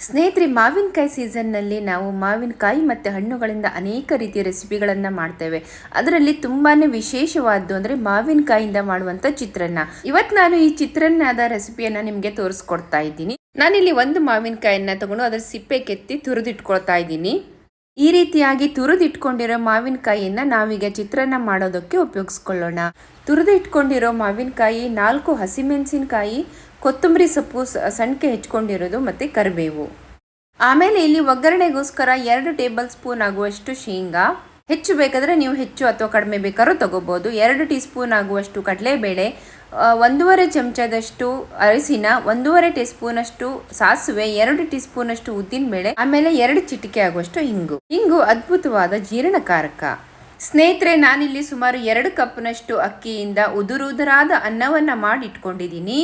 ಸ್ನೇಹಿತರೆ, ಮಾವಿನಕಾಯಿ ಸೀಸನ್ನಲ್ಲಿ ನಾವು ಮಾವಿನಕಾಯಿ ಮತ್ತು ಹಣ್ಣುಗಳಿಂದ ಅನೇಕ ರೀತಿಯ ರೆಸಿಪಿಗಳನ್ನು ಮಾಡ್ತೇವೆ. ಅದರಲ್ಲಿ ತುಂಬಾ ವಿಶೇಷವಾದ್ದು ಅಂದರೆ ಮಾವಿನಕಾಯಿಯಿಂದ ಮಾಡುವಂಥ ಚಿತ್ರಾನ್ನ. ಇವತ್ತು ನಾನು ಈ ಚಿತ್ರಾನ್ನದ ರೆಸಿಪಿಯನ್ನು ನಿಮಗೆ ತೋರಿಸ್ಕೊಡ್ತಾ ಇದ್ದೀನಿ. ನಾನಿಲ್ಲಿ ಒಂದು ಮಾವಿನಕಾಯಿಯನ್ನು ತಗೊಂಡು ಅದರ ಸಿಪ್ಪೆ ಕೆತ್ತಿ ತುರಿದಿಟ್ಕೊಳ್ತಾ ಇದ್ದೀನಿ. ಈ ರೀತಿಯಾಗಿ ತುರಿದಿಟ್ಕೊಂಡಿರೋ ಮಾವಿನಕಾಯಿಯನ್ನು ನಾವೀಗ ಚಿತ್ರಾನ್ನ ಮಾಡೋದಕ್ಕೆ ಉಪಯೋಗಿಸ್ಕೊಳ್ಳೋಣ. ತುರಿದಿಟ್ಕೊಂಡಿರೋ ಮಾವಿನಕಾಯಿ, 4 ಹಸಿಮೆಣಸಿನಕಾಯಿ, ಕೊತ್ತಂಬರಿ ಸೊಪ್ಪು ಸಣ್ಣಕ್ಕೆ ಹೆಚ್ಕೊಂಡಿರೋದು ಮತ್ತು ಕರಿಬೇವು. ಆಮೇಲೆ ಇಲ್ಲಿ ಒಗ್ಗರಣೆಗೋಸ್ಕರ 2 ಟೇಬಲ್ ಸ್ಪೂನ್ ಆಗುವಷ್ಟು ಶೇಂಗಾ. ಹೆಚ್ಚು ಬೇಕಾದರೆ ನೀವು ಹೆಚ್ಚು ಅಥವಾ ಕಡಿಮೆ ಬೇಕಾದ್ರೂ ತಗೋಬೋದು. 2 ಟೀ ಸ್ಪೂನ್ ಆಗುವಷ್ಟು ಕಡಲೆಬೇಳೆ, 1.5 ಚಮಚದಷ್ಟು ಅರಿಶಿನ, 1.5 ಟೀ ಸ್ಪೂನ್ ಅಷ್ಟು ಸಾಸಿವೆ, 2 ಟೀ ಸ್ಪೂನ್ ಅಷ್ಟು ಉದ್ದಿನಬೇಳೆ, ಆಮೇಲೆ 2 ಚಿಟಿಕೆ ಆಗುವಷ್ಟು ಹಿಂಗು ಅದ್ಭುತವಾದ ಜೀರ್ಣಕಾರಕ. ಸ್ನೇಹಿತರೆ, ನಾನಿಲ್ಲಿ ಸುಮಾರು 2 ಕಪ್ನಷ್ಟು ಅಕ್ಕಿಯಿಂದ ಉದುರಾದ ಅನ್ನವನ್ನು ಮಾಡಿ ಇಟ್ಕೊಂಡಿದ್ದೀನಿ.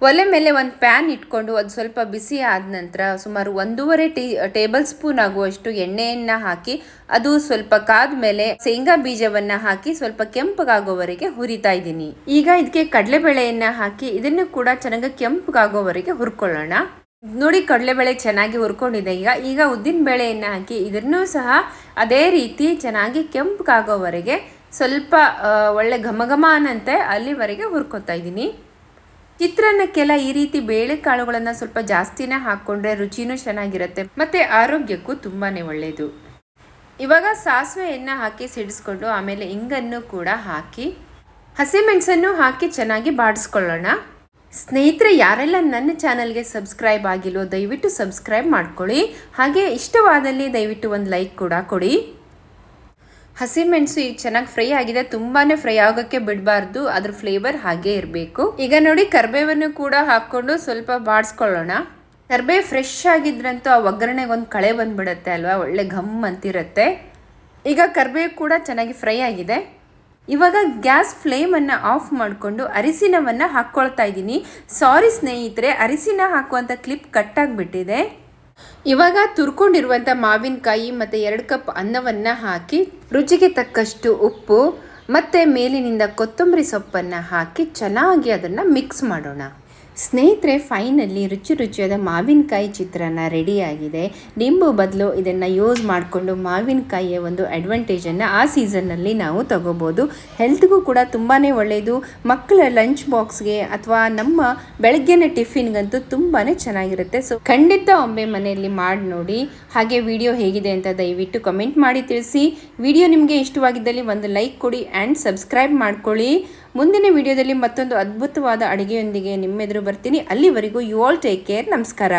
ಒಲೆ ಮೇಲೆ ಒಂದು ಪ್ಯಾನ್ ಇಟ್ಕೊಂಡು ಅದು ಸ್ವಲ್ಪ ಬಿಸಿ ಆದ ನಂತರ ಸುಮಾರು 1.5 ಟೇಬಲ್ ಸ್ಪೂನ್ ಆಗುವಷ್ಟು ಎಣ್ಣೆಯನ್ನು ಹಾಕಿ ಅದು ಸ್ವಲ್ಪ ಕಾದ ಮೇಲೆ ಶೇಂಗಾ ಬೀಜವನ್ನು ಹಾಕಿ ಸ್ವಲ್ಪ ಕೆಂಪಗಾಗೋವರೆಗೆ ಹುರಿತಾ ಇದ್ದೀನಿ. ಈಗ ಇದಕ್ಕೆ ಕಡಲೆಬೇಳೆಯನ್ನು ಹಾಕಿ ಇದನ್ನು ಕೂಡ ಚೆನ್ನಾಗಿ ಕೆಂಪಗಾಗೋವರೆಗೆ ಹುರ್ಕೊಳ್ಳೋಣ. ನೋಡಿ, ಕಡಲೆಬೇಳೆ ಚೆನ್ನಾಗಿ ಹುರ್ಕೊಂಡಿದೆ. ಈಗ ಉದ್ದಿನ ಬೇಳೆಯನ್ನು ಹಾಕಿ ಇದನ್ನೂ ಸಹ ಅದೇ ರೀತಿ ಚೆನ್ನಾಗಿ ಕೆಂಪಗಾಗೋವರೆಗೆ ಸ್ವಲ್ಪ ಒಳ್ಳೆ ಘಮ ಅನ್ನಂತೆ ಅಲ್ಲಿವರೆಗೆ ಹುರ್ಕೊತಾ ಇದ್ದೀನಿ. ಚಿತ್ರಾನ್ನಕ್ಕೆಲ್ಲ ಈ ರೀತಿ ಬೇಳೆಕಾಳುಗಳನ್ನು ಸ್ವಲ್ಪ ಜಾಸ್ತಿನೇ ಹಾಕ್ಕೊಂಡ್ರೆ ರುಚಿನೂ ಚೆನ್ನಾಗಿರುತ್ತೆ ಮತ್ತು ಆರೋಗ್ಯಕ್ಕೂ ತುಂಬಾ ಒಳ್ಳೆಯದು. ಇವಾಗ ಸಾಸಿವೆಯನ್ನು ಹಾಕಿ ಸಿಡಿಸ್ಕೊಂಡು ಆಮೇಲೆ ಇಂಗನ್ನು ಕೂಡ ಹಾಕಿ ಹಸಿಮೆಣಸನ್ನು ಹಾಕಿ ಚೆನ್ನಾಗಿ ಬಾಡಿಸ್ಕೊಳ್ಳೋಣ. ಸ್ನೇಹಿತರೆ, ಯಾರೆಲ್ಲ ನನ್ನ ಚಾನಲ್ಗೆ ಸಬ್ಸ್ಕ್ರೈಬ್ ಆಗಿಲ್ವೋ ದಯವಿಟ್ಟು ಸಬ್ಸ್ಕ್ರೈಬ್ ಮಾಡ್ಕೊಳ್ಳಿ. ಹಾಗೆ ಇಷ್ಟವಾದಲ್ಲಿ ದಯವಿಟ್ಟು ಒಂದು ಲೈಕ್ ಕೂಡ ಕೊಡಿ. ಹಸಿಮೆಣಸು ಈಗ ಚೆನ್ನಾಗಿ ಫ್ರೈ ಆಗಿದೆ. ತುಂಬಾ ಫ್ರೈ ಆಗೋಕ್ಕೆ ಬಿಡಬಾರ್ದು, ಅದ್ರ ಫ್ಲೇವರ್ ಹಾಗೇ ಇರಬೇಕು. ಈಗ ನೋಡಿ, ಕರಿಬೇವನ್ನು ಕೂಡ ಹಾಕ್ಕೊಂಡು ಸ್ವಲ್ಪ ಬಾಡಿಸ್ಕೊಳ್ಳೋಣ. ಕರಿಬೇವು ಫ್ರೆಶ್ ಆಗಿದ್ರಂತೂ ಆ ಒಗ್ಗರಣೆಗೆ ಒಂದು ಕಳೆ ಬಂದ್ಬಿಡುತ್ತೆ ಅಲ್ವಾ, ಒಳ್ಳೆ ಘಮ್ ಅಂತಿರುತ್ತೆ. ಈಗ ಕರಿಬೇವು ಕೂಡ ಚೆನ್ನಾಗಿ ಫ್ರೈ ಆಗಿದೆ. ಇವಾಗ ಗ್ಯಾಸ್ ಫ್ಲೇಮನ್ನು ಆಫ್ ಮಾಡಿಕೊಂಡು ಅರಿಶಿನವನ್ನು ಹಾಕ್ಕೊಳ್ತಾ ಇದ್ದೀನಿ. ಸಾರಿ ಸ್ನೇಹಿತರೆ, ಅರಿಶಿನ ಹಾಕುವಂಥ ಕ್ಲಿಪ್ ಕಟ್ಟಾಗಿಬಿಟ್ಟಿದೆ. ಇವಾಗ ತುರ್ಕೊಂಡಿರುವಂಥ ಮಾವಿನಕಾಯಿ ಮತ್ತು 2 ಕಪ್ ಅನ್ನವನ್ನು ಹಾಕಿ ರುಚಿಗೆ ತಕ್ಕಷ್ಟು ಉಪ್ಪು ಮತ್ತು ಮೇಲಿನಿಂದ ಕೊತ್ತಂಬರಿ ಸೊಪ್ಪನ್ನು ಹಾಕಿ ಚೆನ್ನಾಗಿ ಅದನ್ನು ಮಿಕ್ಸ್ ಮಾಡೋಣ. ಸ್ನೇಹಿತರೆ, ಫೈನಲಿ ರುಚಿಯಾದ ಮಾವಿನಕಾಯಿ ಚಿತ್ರಾನ್ನ ರೆಡಿಯಾಗಿದೆ. ನಿಂಬು ಬದಲು ಇದನ್ನು ಯೂಸ್ ಮಾಡಿಕೊಂಡು ಮಾವಿನಕಾಯಿಯ ಒಂದು ಅಡ್ವಾಂಟೇಜನ್ನು ಆ ಸೀಸನ್ನಲ್ಲಿ ನಾವು ತಗೋಬೋದು. ಹೆಲ್ತ್ಗೂ ಕೂಡ ತುಂಬಾ ಒಳ್ಳೆಯದು. ಮಕ್ಕಳ ಲಂಚ್ ಬಾಕ್ಸ್ಗೆ ಅಥವಾ ನಮ್ಮ ಬೆಳಗ್ಗೆನ ಟಿಫಿನ್ಗಂತೂ ತುಂಬಾ ಚೆನ್ನಾಗಿರುತ್ತೆ. ಸೊ ಖಂಡಿತ ಒಮ್ಮೆ ಮನೆಯಲ್ಲಿ ಮಾಡಿ ನೋಡಿ. ಹಾಗೆ ವಿಡಿಯೋ ಹೇಗಿದೆ ಅಂತ ದಯವಿಟ್ಟು ಕಮೆಂಟ್ ಮಾಡಿ ತಿಳಿಸಿ. ವಿಡಿಯೋ ನಿಮಗೆ ಇಷ್ಟವಾಗಿದ್ದಲ್ಲಿ ಒಂದು ಲೈಕ್ ಕೊಡಿ ಆ್ಯಂಡ್ ಸಬ್ಸ್ಕ್ರೈಬ್ ಮಾಡ್ಕೊಳ್ಳಿ. ಮುಂದಿನ ವಿಡಿಯೋದಲ್ಲಿ ಮತ್ತೊಂದು ಅದ್ಭುತವಾದ ಅಡುಗೆಯೊಂದಿಗೆ ನಿಮ್ಮೆದುರು ಬರ್ತೀನಿ. ಅಲ್ಲಿವರೆಗೂ ಯು ಆಲ್ ಟೇಕ್ ಕೇರ್. ನಮಸ್ಕಾರ.